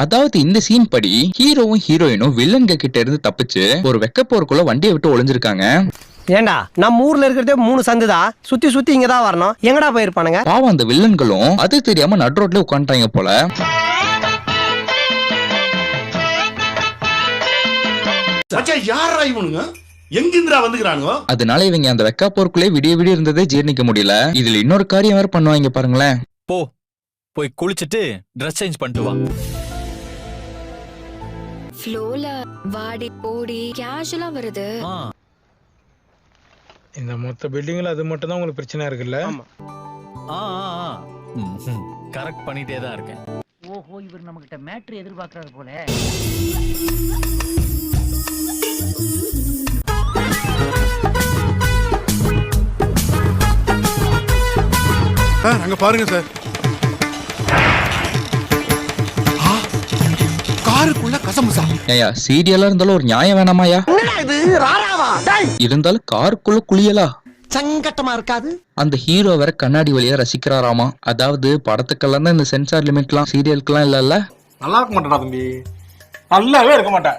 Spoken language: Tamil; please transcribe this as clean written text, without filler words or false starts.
அதாவது இந்த சீன் படி ஹீரோவும் ஹீரோயினும் வில்லன்க கிட்ட இருந்து தப்பிச்சு ஒரு வெக்கப்போருக்குள்ள வண்டியை விட்டு ஒளிஞ்சிருக்காங்க. ஏண்டா நம்ம ஊர்ல இருக்கிறதே 3 சந்துதான், சுத்தி சுத்தி இங்கதான் வரணும், எங்கடா போயிருப்பானுங்க? பாவம் அந்த வில்லன்களும் அது தெரியாம நடு ரோட்ல உட்காந்துட்டாங்க போல. அதனால இவங்க அந்த வெக்காப்போருக்குள்ளே விடிய விடிய இருந்ததே ஜீர்ணிக்க முடியல. இதுல இன்னொரு காரியம் வேற பண்ணுவாங்க பாருங்களேன். போய் குளிச்சிட்டு ட்ரெஸ் சேஞ்ச் பண்ணிட்டு வா. ஃப்ளோல வாடி போடி கேஷுவலா வருது. இந்த மொத்த பில்டிங்ல அது மட்டும் தான் உங்களுக்கு பிரச்சனை இருக்குல்ல? கரெக்ட் பண்ணிட்டே தான் இருக்கேன். ஓஹோ, இவர் நம்ம கிட்ட மேட்ரு எதிர்பார்க்கறாரு போல. அங்க பாருங்க சார், காருக்குள்ள கசமுசா. ஏயா சீரியலா இருந்தாலும் ஒரு நியாயம் வேணாமாயா? இருந்தாலும் காருக்குள்ள குளியலா சங்கட்டமா இருக்காது. அந்த ஹீரோ வேற கண்ணாடி வழியா ரசிக்கிறாராமா. அதாவது படத்துக்கெல்லாம் தான் இந்த சென்சார் லிமிட்லாம், சீரியலுக்குலாம் இல்லல்ல. நல்லா இருக்க மாட்டேடா தம்பி, நல்லாவே இருக்க மாட்டேன்.